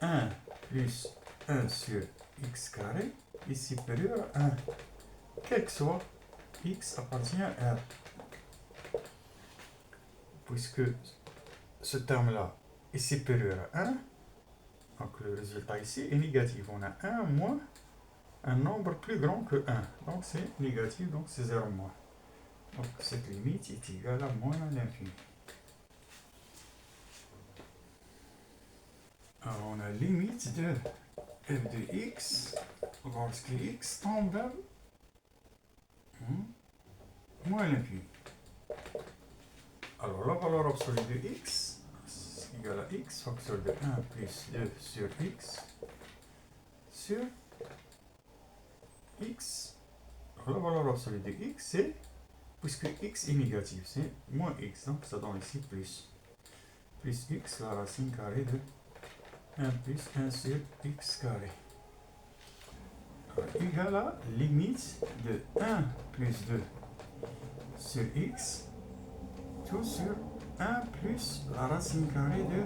1 plus 1 sur x carré est supérieur à 1. Quel que soit x appartient à R. Puisque ce terme-là est supérieur à 1, donc le résultat ici est négatif. On a 1 moins un nombre plus grand que 1. Donc c'est négatif, donc c'est 0 moins. Donc cette limite est égale à moins l'infini. Alors on a limite de f de x lorsque x tend vers moins l'infini. Alors la valeur absolue de x est égale à x facteur de 1 plus 2 sur x sur x. Alors la valeur absolue de x c'est, puisque x est négatif, c'est moins x, donc ça donne ici plus x, la racine carrée de 1 plus 1 sur x carré. Égale à limite de 1 plus 2 sur x, tout sur 1 plus la racine carrée de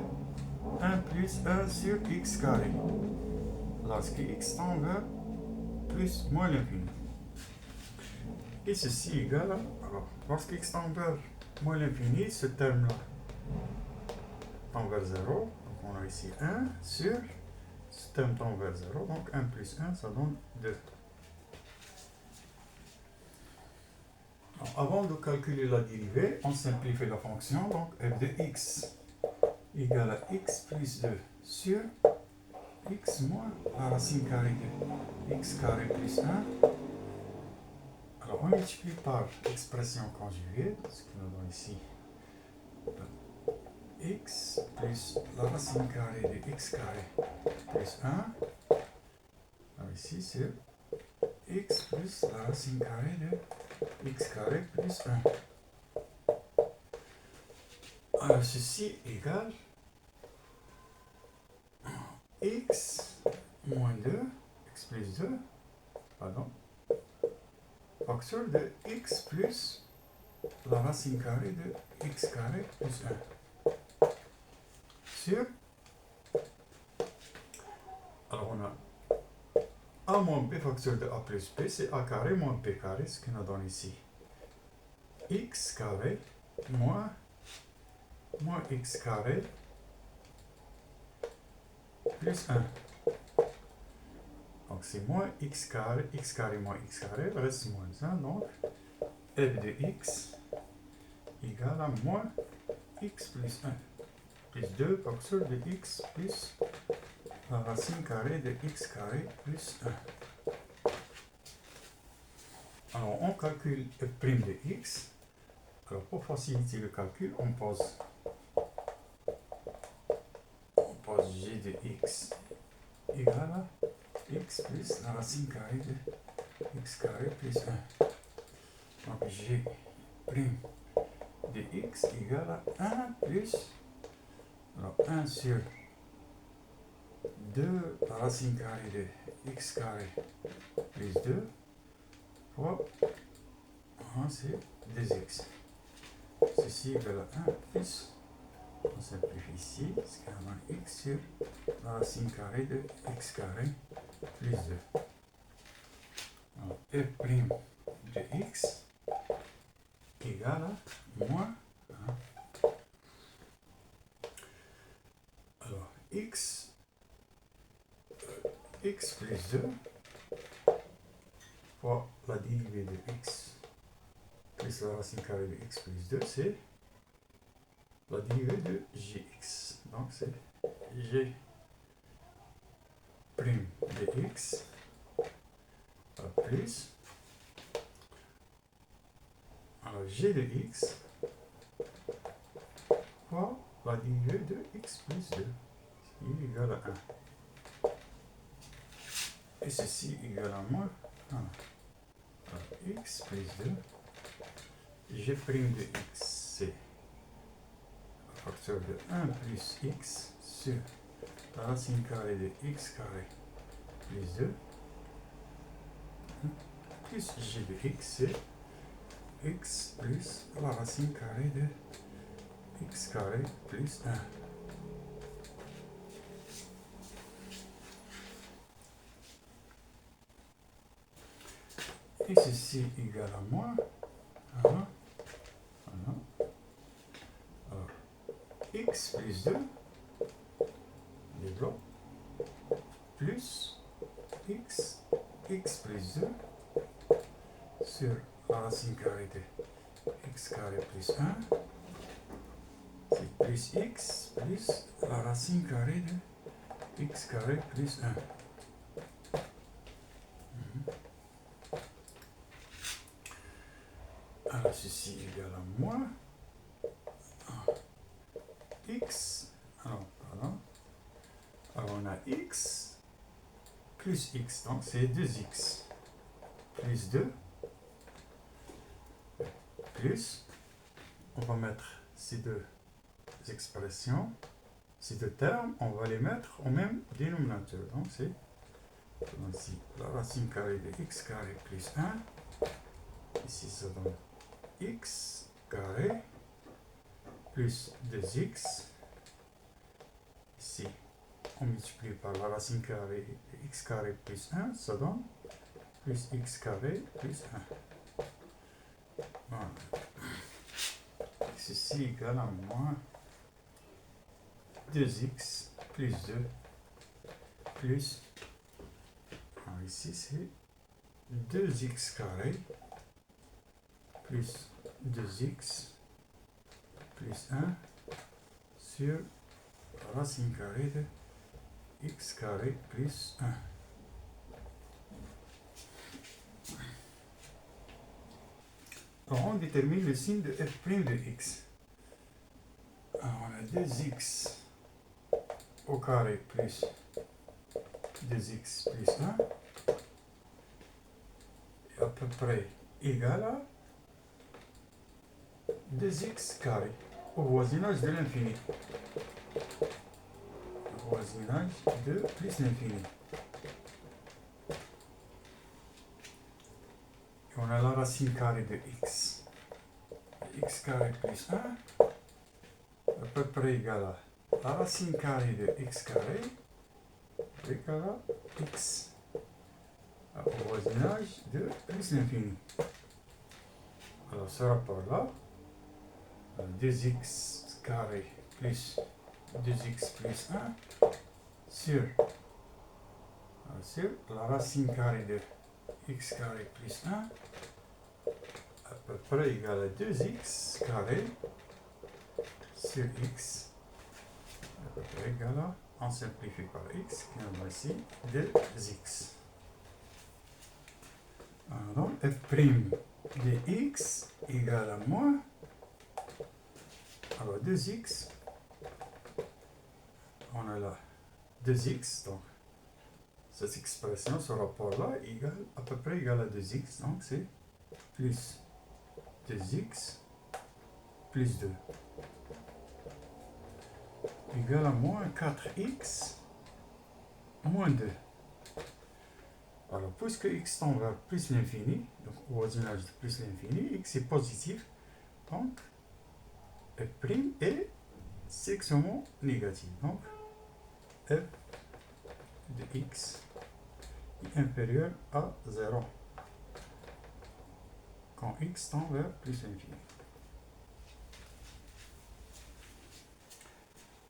1 plus 1 sur x carré. Lorsque x tend vers plus moins l'infini. Et ceci égale à, alors, lorsque x tend vers moins l'infini, ce terme-là tend vers 0. Donc on a ici 1 sur, ce terme tend vers 0, donc 1 plus 1, ça donne 2. Alors, avant de calculer la dérivée, on simplifie la fonction, donc f de x égale à x plus 2 sur x moins la racine carrée de x carré plus 1. Alors on multiplie par l'expression conjuguée, ce qui nous donne ici x plus la racine carrée de x carré plus 1. Alors ici c'est x plus la racine carrée de x carré plus 1. Alors ceci égale x moins 2, x plus 2, pardon, facteur de x plus la racine carrée de x carré plus 1 sur, alors on a a moins b facteur de a plus b, c'est a carré moins b carré, ce qui nous donne ici x carré moins x carré plus 1. Donc c'est moins x carré moins x carré reste moins 1, donc f de x égale à moins x plus 1 plus 2 facteur de x plus la racine carrée de x carré plus 1. Alors on calcule f' de x. Alors pour faciliter le calcul, on pose g de x égale à x plus la racine carrée de x carré plus 1. Donc g' de x égale à 1 plus, alors 1 sur 2 la racine carrée de x carré plus 2 fois, c'est 2x. Ceci égale à 1 plus, on simplifie ici, ce qui donne x sur la racine carrée de x carré plus 2. Alors, f' de x égale à moins 1. Alors, x plus 2 fois la dérivée de x plus la racine carrée de x plus 2, c'est la dérivée de gx. Donc c'est g' de x plus, alors g de x fois la dérivée de x plus 2, qui est égal à 1. Et ceci égale à moins 1. Alors x plus 2, g' de x, c'est facteur de 1 plus x sur la racine carrée de x carré plus 2, plus g de x, c'est x plus la racine carrée de x carré plus 1. et ceci égale à moins. Voilà. Voilà. Alors, x plus 2, les blocs, plus x plus 2 sur la racine carrée de x carré plus 1, c'est plus x plus la racine carrée de x carré plus 1. Alors ceci égale à moins x, alors pardon, alors on a x plus x, donc c'est 2x plus 2 plus, on va mettre ces deux expressions, ces deux termes, on va les mettre au même dénominateur. Donc c'est ici la racine carrée de x carré plus 1, ici ça donne x carré plus 2x, ici on multiplie par la racine carrée de x carré plus 1, ça donne plus x carré plus 1. Voilà. Ceci égale à moins 2x plus 2 plus, alors ici c'est 2x carré plus 2x plus 1 sur la racine carrée de x carré plus 1. Alors on détermine le signe de f' de x. Alors on a 2x au carré plus 2x plus 1 est à peu près égal à 2x carré au voisinage de l'infini. Voisinage de plus l'infini. Et on a la racine carrée de x. X carré plus 1 à peu près égal à la racine carrée de x carré égale à x au voisinage de plus l'infini. Alors ce rapport-là, 2x carré plus 2x plus 1 sur la racine carrée de x carré plus 1 à peu près égal à 2x carré sur x à peu près égal à, on simplifie par x, qui est ici 2x. Alors f' de x égale à moins, alors 2x, on a là 2x, donc cette expression, ce rapport-là, égale à peu près égal à 2x, donc c'est plus 2x plus 2 égale à moins 4x moins 2. Alors, puisque x tend vers plus l'infini, donc au voisinage de plus l'infini, x est positif, donc f' est strictement négatif. Donc, f de x est inférieur à 0 quand x tend vers plus l'infini.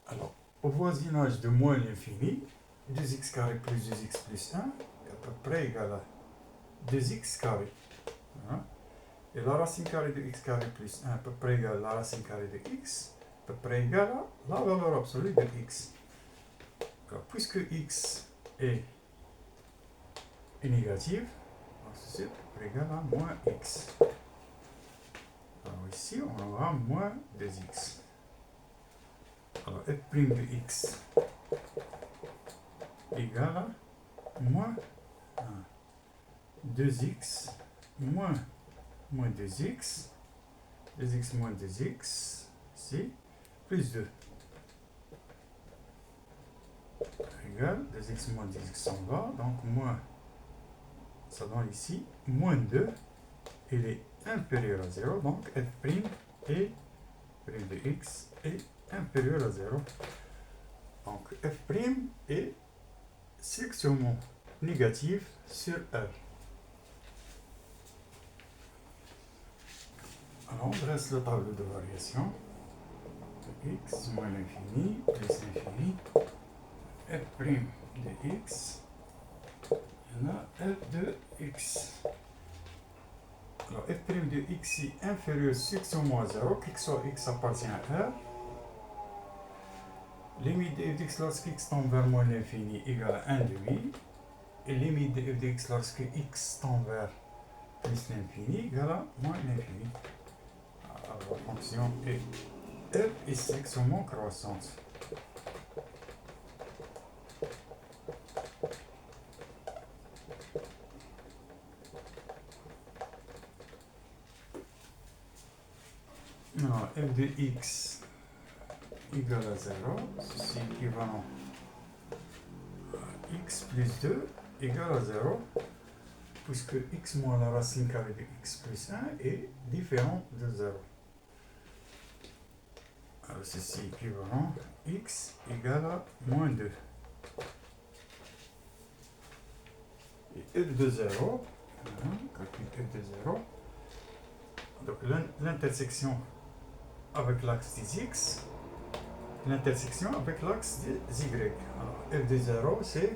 Alors, au voisinage de moins l'infini, 2x carré plus 2x plus 1 est à peu près égal à 2x carré. Hein? Et la racine carrée de x carré plus 1 à peu près égale à la racine carrée de x, à peu près égale à la valeur absolue de x. Alors, puisque x est négatif, c'est égal à moins x. Alors ici, on aura moins 2x. Alors f' de x égale à moins 2x moins 2x, 2x moins 2x, c'est plus 2. Égale 2x moins 2x s'en va, donc moins, ça donne ici moins 2, il est inférieur à 0, donc f' et f' de x est inférieur à 0. Donc f' est strictement négatif sur R. Alors, on dresse le tableau de variation. X moins l'infini plus l'infini. F' de x. Il y en a f de x. Alors, f' de x est inférieur à x au moins 0, que soit x appartient à R. Limite de f de x lorsque x tend vers moins l'infini égale à 1 demi. Et limite de f de x lorsque x tend vers plus l'infini égale à moins l'infini. Alors, la fonction est f est strictement croissante. Alors, f de x égale à 0, ceci est équivalent à x plus 2 égale à 0, puisque x moins la racine carrée de x plus 1 est différent de 0. Alors ceci est équivalent à x égale à moins 2. Et f de 0, calcul f de 0, donc l'intersection avec l'axe des x, l'intersection avec l'axe des y. Alors f de 0 c'est,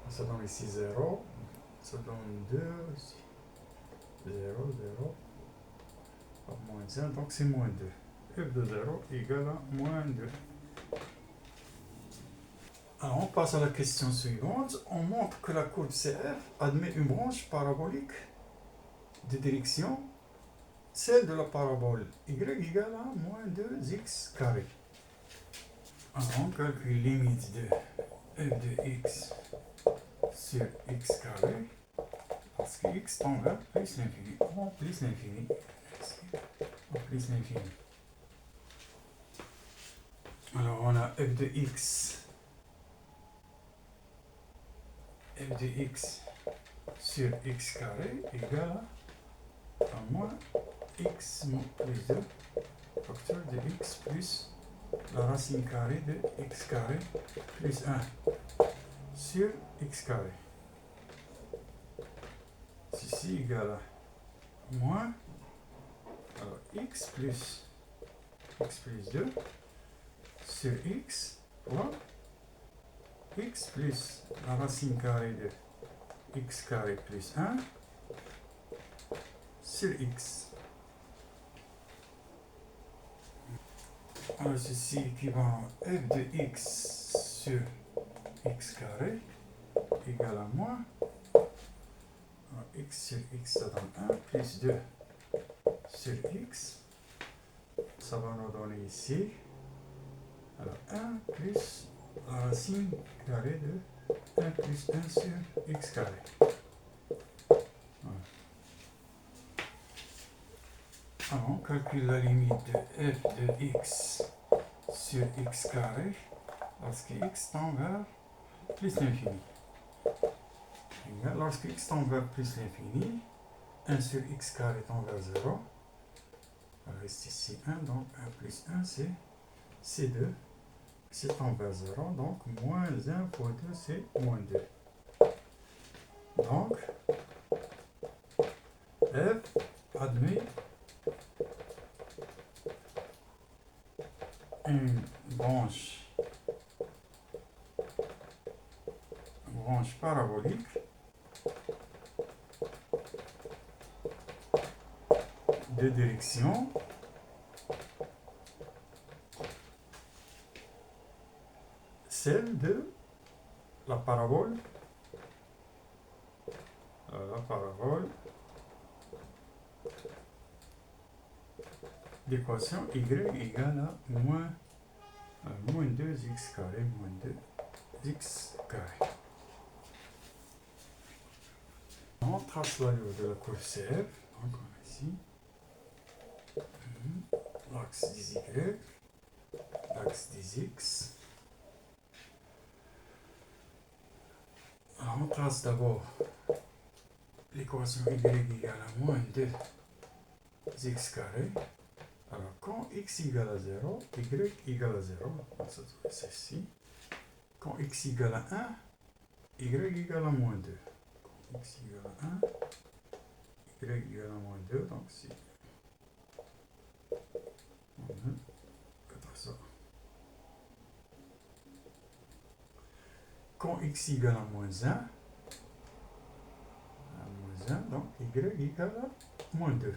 ça donne ici 0, ça donne 2 ici, 0, 0, moins 1, donc c'est moins 2. F de 0 égale à moins 2. Alors on passe à la question suivante. On montre que la courbe CF admet une branche parabolique de direction, celle de la parabole y égale à moins 2x carré. Alors on calcule limite de f de x sur x carré, parce que x tend vers plus l'infini, en plus l'infini, en plus l'infini. Alors on a f de x sur x carré égale à moins x plus 2 facteur de x plus la racine carrée de x carré plus 1 sur x carré. Ceci égale à moins, alors x plus 2 sur x fois x plus la racine carrée de x carré plus 1 sur x. Alors ceci équivalent à f de x sur x carré égale à moins, alors x sur x ça donne 1 plus 2 sur x, ça va nous donner ici, alors 1 plus la racine carrée de 1 plus 1 sur x carré. Voilà. Alors on calcule la limite de f de x sur x carré lorsque x tend vers plus l'infini. Lorsque x tend vers plus l'infini, 1 sur x carré tend vers 0. Il reste ici 1, donc 1 plus 1 c'est c2. C tend vers 0, donc moins 1 fois 2 c'est moins 2. Donc, f admet une branche parabolique de direction celle de la parabole d'équation y égale à moins 2x carré moins 2x carré. On trace la ligne de la courbe CF, donc on a ici l'axe des y, l'axe des x. Alors on trace d'abord l'équation y égale à moins 2x carré. Alors quand x égale à 0, y égale à 0, c'est ceci. Quand x égale à 1, y égale à moins 2. Quand x égale à 1, y égale à moins 2, donc c'est ça. Quand x égale à moins 1, donc y égale à moins 2.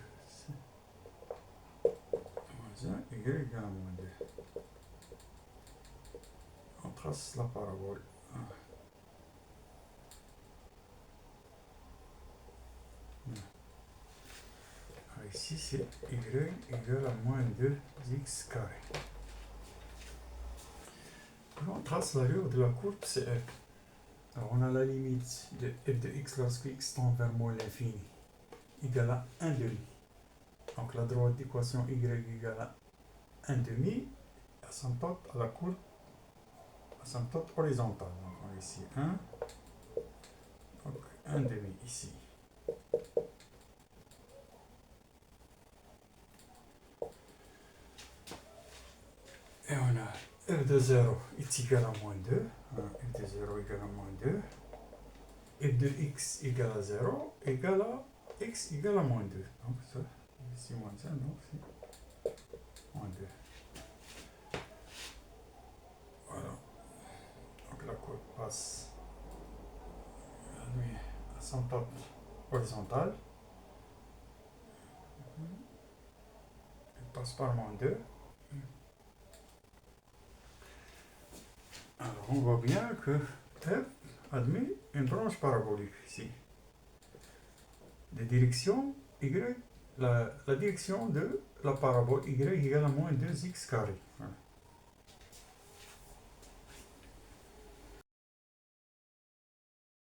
Moins 1, y égale à moins 2. On trace la parabole. Ici, c'est y égale à moins 2x carré. On trace l'allure de la courbe CF. Alors, on a la limite de f de x lorsque x tend vers moins l'infini égale à 1 demi. Donc, la droite d'équation y égale à 1 demi, asymptote à la courbe, asymptote horizontale. Donc, on a ici 1, donc 1 demi ici. Et on a f de 0 est égal à moins 2. F de 0 égale à moins 2. F de x égale à 0 égale à x égale à moins 2. Donc ça, ici moins 1, donc c'est moins 2. Voilà. Donc la courbe passe à asymptote horizontale. Elle passe par moins 2. Alors on voit bien que f admet une branche parabolique ici. De direction y, la direction de la parabole y égale à moins 2x carré.